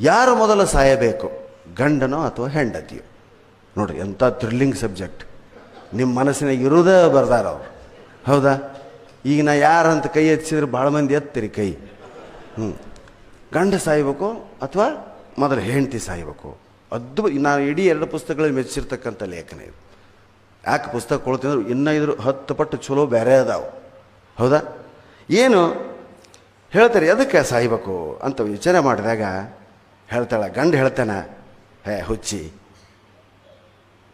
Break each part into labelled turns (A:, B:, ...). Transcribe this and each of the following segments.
A: ಯಾರು ಮೊದಲು ಸಾಯಬೇಕು, ಗಂಡನೋ ಅಥವಾ ಹೆಂಡತಿಯೋ? ನೋಡಿರಿ, ಎಂಥ ಥ್ರಿಲ್ಲಿಂಗ್ ಸಬ್ಜೆಕ್ಟ್. ನಿಮ್ಮ ಮನಸ್ಸಿನಾಗ ಇರೋದೇ ಬರ್ದಾರ ಅವರು, ಹೌದಾ? ಈಗ ನಾ ಯಾರಂತ ಕೈ ಎತ್ತಿಸಿದ್ರೆ ಭಾಳ ಮಂದಿ ಎತ್ತೀರಿ ಕೈ. ಗಂಡ ಸಾಯ್ಬೇಕು ಅಥವಾ ಮೊದಲು ಹೆಂಡತಿ ಸಾಯ್ಬೇಕು? ಅದ್ಭುತ. ನಾನು ಇಡೀ 2 ಪುಸ್ತಕಗಳಲ್ಲಿ ಮೆಚ್ಚಿರ್ತಕ್ಕಂಥ ಲೇಖನ ಇದು. ಯಾಕೆ ಪುಸ್ತಕ ಕೊಡ್ತೀನಿ ಅಂದ್ರೆ ಇನ್ನೂ ಇದ್ರ 10 ಪಟ್ಟು ಚಲೋ ಬೇರೆ ಅದಾವು, ಹೌದಾ? ಏನು ಹೇಳ್ತಾರೆ, ಅದಕ್ಕೆ ಸಾಯ್ಬೇಕು ಅಂತ ವಿಚಾರ ಮಾಡಿದಾಗ ಹೇಳ್ತಾಳೆ, ಗಂಡ ಹೇಳ್ತಾನೆ, ಹುಚ್ಚಿ,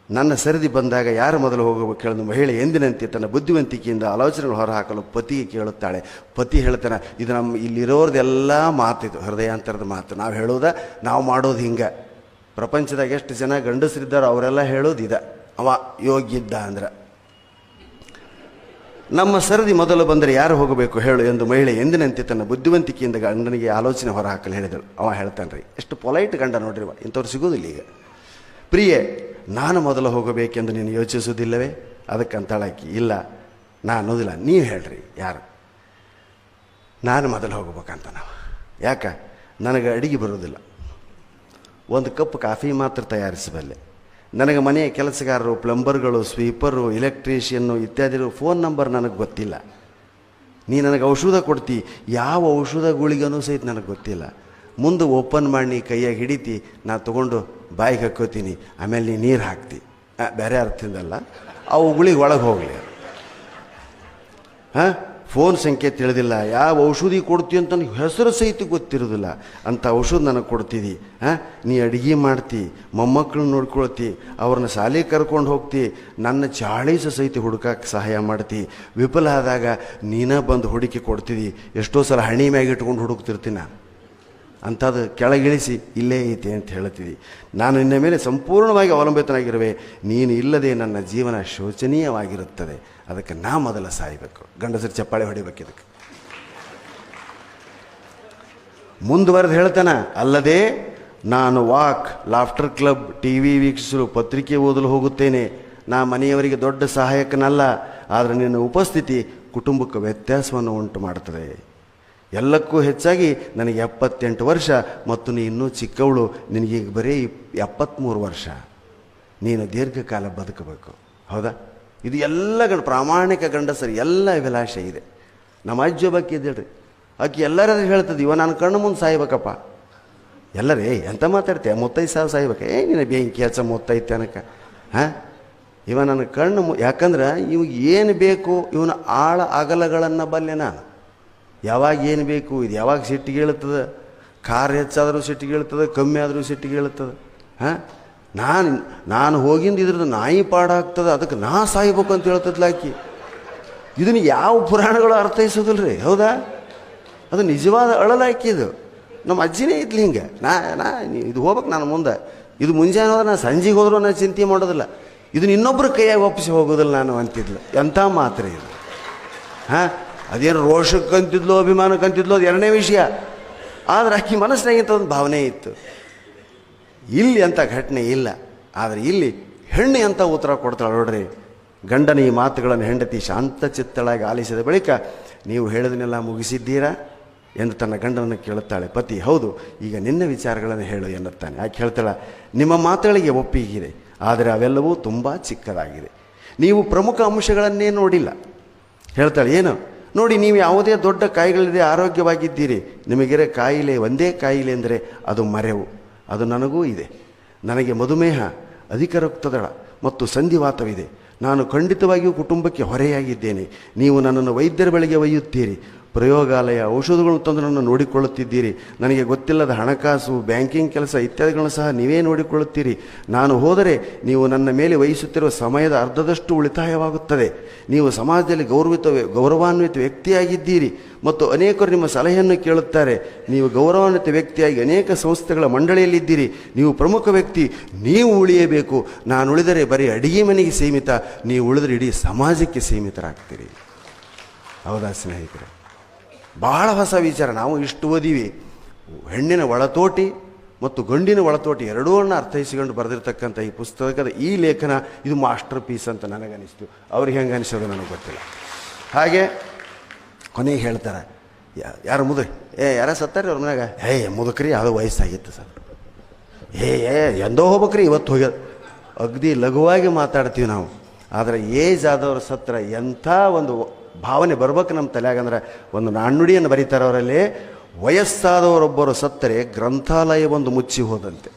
A: ನನ್ನ ಸರದಿ ಬಂದಾಗ ಯಾರು ಮೊದಲು ಹೋಗಬೇಕು ಕೇಳಿದ ಮಹಿಳೆ ಎಂದಿನಂತೆ ತನ್ನ ಬುದ್ಧಿವಂತಿಕೆಯಿಂದ ಆಲೋಚನೆಗಳು ಹೊರಹಾಕಲು ಪತಿಗೆ ಕೇಳುತ್ತಾಳೆ. ಪತಿ ಹೇಳ್ತಾನೆ, ಇದು ನಮ್ಮ ಇಲ್ಲಿರೋರ್ದೆಲ್ಲ ಮಾತಿದು, ಹೃದಯಾಂತರದ ಮಾತು. ನಾವು ಹೇಳೋದ, ನಾವು ಮಾಡೋದು ಹಿಂಗೆ. ಪ್ರಪಂಚದಾಗ ಎಷ್ಟು ಜನ ಗಂಡಸರಿದ್ದಾರೋ ಅವರೆಲ್ಲ ಹೇಳೋದು ಇದೆ, ಅವ ಯೋಗ್ಯಿದ್ದ ಅಂದ್ರೆ. ನಮ್ಮ ಸರದಿ ಮೊದಲು ಬಂದರೆ ಯಾರು ಹೋಗಬೇಕು ಹೇಳು ಎಂದು ಮಹಿಳೆ ಎಂದಿನಂತೆ ತನ್ನ ಬುದ್ಧಿವಂತಿಕೆಯಿಂದ ಗಂಡನಿಗೆ ಆಲೋಚನೆ ಹೊರಹಾಕಲು ಹೇಳಿದಳು. ಅವ ಹೇಳ್ತಾನೆ ರೀ, ಎಷ್ಟು ಪೊಲೈಟ್ ಗಂಡ ನೋಡ್ರಿ, ಇಂಥವ್ರು ಸಿಗೋದಿಲ್ಲ ಈಗ. ಪ್ರಿಯೆ, ನಾನು ಮೊದಲು ಹೋಗಬೇಕೆಂದು ನೀನು ಯೋಚಿಸುವುದಿಲ್ಲವೇ? ಅದಕ್ಕೆ ಅಂತಾಳಾಕಿ, ಇಲ್ಲ ನಾ ಅನ್ನೋದಿಲ್ಲ, ನೀವು ಹೇಳ್ರಿ ಯಾರು. ನಾನು ಮೊದಲು ಹೋಗ್ಬೇಕಂತ. ನಾವು ಯಾಕೆ? ನನಗೆ ಅಡಿಗೆ ಬರೋದಿಲ್ಲ, ಒಂದು ಕಪ್ ಕಾಫಿ ಮಾತ್ರ ತಯಾರಿಸಬಲ್ಲೆ. ನನಗೆ ಮನೆಯ ಕೆಲಸಗಾರರು, ಪ್ಲಂಬರ್ಗಳು, ಸ್ವೀಪರು, ಇಲೆಕ್ಟ್ರಿಷಿಯನ್ನು ಇತ್ಯಾದಿ ಫೋನ್ ನಂಬರ್ ನನಗೆ ಗೊತ್ತಿಲ್ಲ. ನೀ ನನಗೆ ಔಷಧ ಕೊಡ್ತಿ, ಯಾವ ಔಷಧ ಗುಳಿಗನೂ ಸಹಿತ ನನಗೆ ಗೊತ್ತಿಲ್ಲ. ಮುಂದೆ ಓಪನ್ ಮಾಡಿ ನೀ ಕೈಯಾಗಿ ಹಿಡಿತಿ, ನಾ ತೊಗೊಂಡು ಬಾಯಿಗೆ ಹಾಕ್ಕೋತೀನಿ, ಆಮೇಲೆ ನೀ ನೀರು ಹಾಕ್ತಿ. ಬೇರೆ ಅರ್ಥದಿಂದಲ್ಲ, ಅವು ಗುಳಿಗೆ ಒಳಗೆ ಹೋಗಲಿ. ಫೋನ್ ಸಂಖ್ಯೆ ತಿಳಿದಿಲ್ಲ, ಯಾವ ಔಷಧಿ ಕೊಡ್ತೀವಿ ಅಂತ ನನಗೆ ಹೆಸರು ಸಹಿತ ಗೊತ್ತಿರೋದಿಲ್ಲ. ಅಂಥ ಔಷಧ ನನಗೆ ಕೊಡ್ತಿದ್ದಿ. ನೀ ಅಡುಗೆ ಮಾಡ್ತಿ, ಮೊಮ್ಮಕ್ಕಳನ್ನ ನೋಡ್ಕೊಳ್ತಿ, ಅವ್ರನ್ನ ಶಾಲೆಗೆ ಕರ್ಕೊಂಡು ಹೋಗ್ತಿ, ನನ್ನ ಚಾಳೀಸ ಸಹಿತ ಹುಡುಕಕ್ಕೆ ಸಹಾಯ ಮಾಡ್ತಿ. ವಿಫಲ ಆದಾಗ ನೀನೇ ಬಂದು ಹುಡುಕಿ ಕೊಡ್ತಿದ್ದಿ. ಎಷ್ಟೋ ಸಲ ಹಣಿ ಮ್ಯಾಗ ಇಟ್ಕೊಂಡು ಹುಡುಕ್ತಿರ್ತೀನಿ ನಾನು. ಅಂಥದ್ದು ಕೆಳಗಿಳಿಸಿ ಇಲ್ಲೇ ಐತೆ ಅಂತ ಹೇಳ್ತಿದ್ದಿ. ನಾನು ನಿನ್ನ ಮೇಲೆ ಸಂಪೂರ್ಣವಾಗಿ ಅವಲಂಬಿತನಾಗಿರುವೆ. ನೀನು ಇಲ್ಲದೆ ನನ್ನ ಜೀವನ ಶೋಚನೀಯವಾಗಿರುತ್ತದೆ. ಅದಕ್ಕೆ ನಾ ಮೊದಲ ಸಾಯಬೇಕು. ಗಂಡಸರು ಚಪ್ಪಾಳೆ ಹೊಡಿಬೇಕು. ಇದಕ್ಕೆ ಮುಂದುವರೆದು ಹೇಳ್ತಾನೆ, ಅಲ್ಲದೆ ನಾನು ವಾಕ್, ಲಾಫ್ಟರ್ ಕ್ಲಬ್, TV ವೀಕ್ಷಿಸಲು, ಪತ್ರಿಕೆ ಓದಲು ಹೋಗುತ್ತೇನೆ. ನಾ ಮನೆಯವರಿಗೆ ದೊಡ್ಡ ಸಹಾಯಕನಲ್ಲ, ಆದರೆ ನಿನ್ನ ಉಪಸ್ಥಿತಿ ಕುಟುಂಬಕ್ಕೆ ವ್ಯತ್ಯಾಸವನ್ನು ಉಂಟು ಮಾಡುತ್ತದೆ. ಎಲ್ಲಕ್ಕೂ ಹೆಚ್ಚಾಗಿ ನನಗೆ 78 ವರ್ಷ ಮತ್ತು ನೀ ಇನ್ನೂ ಚಿಕ್ಕವಳು. ನಿನಗೀಗ ಬರೀ 73 ವರ್ಷ. ನೀನು ದೀರ್ಘಕಾಲ ಬದುಕಬೇಕು, ಹೌದಾ? ಇದು ಎಲ್ಲ ಪ್ರಾಮಾಣಿಕ ಗಂಡಸರು ಎಲ್ಲ ಅಭಿಲಾಷೆ ಇದೆ. ನಮ್ಮ ಅಜ್ಜಿ ಒಬ್ಬಾಕಿ ಇದ್ದೇಳ್ರಿ, ಆಕೆ ಎಲ್ಲರಾದ್ರೂ ಹೇಳ್ತದೆ, ಇವ ನಾನು ಕಣ್ಣು ಮುಂದೆ ಸಾಯ್ಬೇಕಪ್ಪ. ಎಲ್ಲರೇ ಎಂತ ಮಾತಾಡ್ತೀಯ, 35 ಸಾಯ್ಬೇಕು. ನೀನು ಬೆಂಕಿ ಹಚ್ಚ 35 ತನಕ. ಇವ ನನ್ನ ಕಣ್ಣು ಯಾಕಂದ್ರೆ ಇವಾಗ ಏನು ಬೇಕು, ಇವನ ಆಳ ಅಗಲಗಳನ್ನು ಬಲ್ಲೆ ನಾನು. ಯಾವಾಗ ಏನು ಬೇಕು, ಇದು ಯಾವಾಗ ಸಿಟ್ಟಿಗೆ ಹೇಳ್ತದೆ, ಕಾರ್ ಹೆಚ್ಚಾದರೂ ಸಿಟ್ಟಿಗೆ ಹೇಳ್ತದೆ, ಕಮ್ಮಿ ಆದರೂ ಸಿಟ್ಟಿಗೆ ಹೇಳ್ತದೆ. ನಾನು ಹೋಗಿಂದ ಇದ್ರದ್ದು ನಾಯಿ ಪಾಡಾಗ್ತದೆ, ಅದಕ್ಕೆ ನಾ ಸಾಯ್ಬೇಕು ಅಂತ ಹೇಳ್ತದ್ಲ ಆಕಿ. ಇದನ್ನು ಯಾವ ಪುರಾಣಗಳು ಅರ್ಥೈಸೋದಿಲ್ಲ ರೀ, ಹೌದಾ? ಅದು ನಿಜವಾದ ಅಳಲಾಕಿ. ಇದು ನಮ್ಮ ಅಜ್ಜಿನೇ ಇದ್ಲಿ ಹಿಂಗೆ. ನಾ ಇದು ಹೋಗ್ಬೇಕು ನಾನು ಮುಂದೆ. ಇದು ಮುಂಜಾನೆ ಹೋದ್ರೆ ನಾನು ಸಂಜೆಗೆ ಹೋದ್ರೂ ನಾನು ಚಿಂತೆ ಮಾಡೋದಿಲ್ಲ. ಇದನ್ನು ಇನ್ನೊಬ್ಬರ ಕೈಯಾಗಿ ಒಪ್ಪಿಸಿ ಹೋಗೋದಿಲ್ಲ ನಾನು ಅಂತಿದ್ಲು. ಎಂಥ ಮಾತ್ರ ಇದು. ಅದೇನು ರೋಷಕ್ಕಂತಿದ್ಲು, ಅಭಿಮಾನಕ್ಕಂತಿದ್ಲು, ಅದು ಎರಡನೇ ವಿಷಯ. ಆದರೆ ಆಕೆ ಮನಸ್ಸಿನಾಗಿಂತ ಒಂದು ಭಾವನೆ ಇತ್ತು. ಇಲ್ಲಿ ಅಂಥ ಘಟನೆ ಇಲ್ಲ. ಆದರೆ ಇಲ್ಲಿ ಹೆಣ್ಣು ಅಂತ ಉತ್ತರ ಕೊಡ್ತಾಳೆ ನೋಡ್ರಿ. ಗಂಡನ ಈ ಮಾತುಗಳನ್ನು ಹೆಂಡತಿ ಶಾಂತಚಿತ್ತಳಾಗಿ ಆಲಿಸಿದ ಬಳಿಕ, ನೀವು ಹೇಳಿದನ್ನೆಲ್ಲ ಮುಗಿಸಿದ್ದೀರಾ ಎಂದು ತನ್ನ ಗಂಡನನ್ನು ಕೇಳುತ್ತಾಳೆ. ಪತಿ, ಹೌದು, ಈಗ ನಿನ್ನ ವಿಚಾರಗಳನ್ನು ಹೇಳು ಎನ್ನುತ್ತಾನೆ. ಆಕೆ ಹೇಳ್ತಾಳೆ, ನಿಮ್ಮ ಮಾತುಗಳಿಗೆ ಒಪ್ಪಿಗಿದೆ, ಆದರೆ ಅವೆಲ್ಲವೂ ತುಂಬ ಚಿಕ್ಕದಾಗಿದೆ. ನೀವು ಪ್ರಮುಖ ಅಂಶಗಳನ್ನೇ ನೋಡಿಲ್ಲ. ಹೇಳ್ತಾಳೆ, ಏನು? ನೋಡಿ, ನೀವು ಯಾವುದೇ ದೊಡ್ಡ ಕಾಯಿಗಳಿದೆ ಆರೋಗ್ಯವಾಗಿದ್ದೀರಿ. ನಿಮಗಿರೋ ಕಾಯಿಲೆ ಒಂದೇ ಕಾಯಿಲೆ ಅಂದರೆ ಅದು ಮರೆವು. ಅದು ನನಗೂ ಇದೆ. ನನಗೆ ಮಧುಮೇಹ, ಅಧಿಕ ರಕ್ತದಳ ಮತ್ತು ಸಂಧಿವಾತವಿದೆ. ನಾನು ಖಂಡಿತವಾಗಿಯೂ ಕುಟುಂಬಕ್ಕೆ ಹೊರೆಯಾಗಿದ್ದೇನೆ. ನೀವು ನನ್ನನ್ನು ವೈದ್ಯರ ಬಳಿಗೆ ಒಯ್ಯುತ್ತೀರಿ, ಪ್ರಯೋಗಾಲಯ, ಔಷಧಗಳನ್ನು ತಂದು ನನ್ನ ನೋಡಿಕೊಳ್ಳುತ್ತಿದ್ದೀರಿ. ನನಗೆ ಗೊತ್ತಿಲ್ಲದ ಹಣಕಾಸು, ಬ್ಯಾಂಕಿಂಗ್ ಕೆಲಸ ಇತ್ಯಾದಿಗಳನ್ನು ಸಹ ನೀವೇ ನೋಡಿಕೊಳ್ಳುತ್ತೀರಿ. ನಾನು ಹೋದರೆ ನೀವು ನನ್ನ ಮೇಲೆ ವಹಿಸುತ್ತಿರುವ ಸಮಯದ ಅರ್ಧದಷ್ಟು ಉಳಿತಾಯವಾಗುತ್ತದೆ. ನೀವು ಸಮಾಜದಲ್ಲಿ ಗೌರವಾನ್ವಿತ ವ್ಯಕ್ತಿಯಾಗಿದ್ದೀರಿ ಮತ್ತು ಅನೇಕರು ನಿಮ್ಮ ಸಲಹೆಯನ್ನು ಕೇಳುತ್ತಾರೆ. ನೀವು ಗೌರವಾನ್ವಿತ ವ್ಯಕ್ತಿಯಾಗಿ ಅನೇಕ ಸಂಸ್ಥೆಗಳ ಮಂಡಳಿಯಲ್ಲಿದ್ದೀರಿ. ನೀವು ಪ್ರಮುಖ ವ್ಯಕ್ತಿ. ನೀವು ಉಳಿಯಬೇಕು. ನಾನು ಉಳಿದರೆ ಬರೀ ಅಡಿಗೆ ಮನೆಗೆ ಸೀಮಿತ, ನೀವು ಉಳಿದರೆ ಇಡೀ ಸಮಾಜಕ್ಕೆ ಸೀಮಿತರಾಗ್ತೀರಿ. ಹೌದಾ ಸ್ನೇಹಿತರೆ? ಬಹಳ ಹೊಸ ವಿಚಾರ. ನಾವು ಇಷ್ಟು ಓದಿವಿ. ಹೆಣ್ಣಿನ ಒಳತೋಟಿ ಮತ್ತು ಗಂಡಿನ ಒಳತೋಟಿ ಎರಡೂನ್ನ ಅರ್ಥೈಸಿಕೊಂಡು ಬರೆದಿರ್ತಕ್ಕಂಥ ಈ ಪುಸ್ತಕದ ಈ ಲೇಖನ ಇದು ಮಾಸ್ಟರ್ ಪೀಸ್ ಅಂತ ನನಗನ್ನಿಸ್ತು. ಅವ್ರಿಗೆ ಹೆಂಗೆ ಅನಿಸೋದು ನನಗೆ ಗೊತ್ತಿಲ್ಲ. ಹಾಗೆ ಕೊನೆಗೆ ಹೇಳ್ತಾರೆ, ಯಾರು ಮುದುರಿ ಯಾರ ಸತ್ತಾರಿ ಅವ್ರ ಮನ್ಯಾಗ ಮುದುಕ್ರಿ ಅದು ವಯಸ್ಸಾಗಿತ್ತು ಸರ್ ಎಂದೋ ಹೋಗ್ಬೇಕ್ರಿ ಇವತ್ತು ಹೋಗ್ಯದ ಅಗದಿ ಲಘುವಾಗಿ ಮಾತಾಡ್ತೀವಿ ನಾವು. ಆದರೆ ಏಜ್ ಆದವ್ರ ಸತ್ರ ಎಂಥ ಒಂದು ಭಾವನೆ ಬರ್ಬೇಕು ನಮ್ಮ ತಲೆಯಾಗಂದ್ರೆ ಒಂದು ನಾಣ್ಣುಡಿಯನ್ನು ಬರೀತಾರೆ ಅವರಲ್ಲಿ. ವಯಸ್ಸಾದವರೊಬ್ಬರು ಸತ್ತರೆ ಗ್ರಂಥಾಲಯವೊಂದು ಮುಚ್ಚಿ ಹೋದಂತೆ.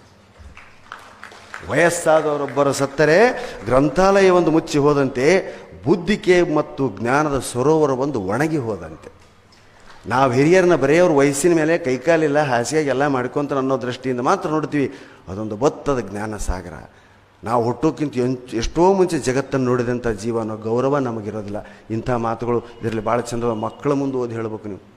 A: ವಯಸ್ಸಾದವರೊಬ್ಬರು ಸತ್ತರೆ ಗ್ರಂಥಾಲಯವೊಂದು ಮುಚ್ಚಿ ಹೋದಂತೆ, ಬುದ್ಧಿಕೆ ಮತ್ತು ಜ್ಞಾನದ ಸರೋವರ ಒಂದು ಒಣಗಿ ಹೋದಂತೆ. ನಾವು ಹಿರಿಯರನ್ನ ಬರೆಯೋರು ವಯಸ್ಸಿನ ಮೇಲೆ ಕೈಕಾಲಿಲ್ಲ ಹಾಸಿಗೆಗೆ ಎಲ್ಲ ಮಾಡ್ಕೊತ ಅನ್ನೋ ದೃಷ್ಟಿಯಿಂದ ಮಾತ್ರ ನೋಡ್ತೀವಿ. ಅದೊಂದು ಬತ್ತದ ಜ್ಞಾನ ಸಾಗರ. ನಾವು ಹುಟ್ಟೋಕ್ಕಿಂತ ಎಷ್ಟೋ ಮುಂಚೆ ಜಗತ್ತನ್ನು ನೋಡಿದಂಥ ಜೀವ ಅನ್ನೋ ಗೌರವ ನಮಗಿರೋದಿಲ್ಲ. ಇಂಥ ಮಾತುಗಳು ಇದರಲ್ಲಿ ಭಾಳ ಚಂದ ಮಕ್ಕಳ ಮುಂದೆ ಓದಿ ಹೇಳ್ಬೇಕು ನೀವು.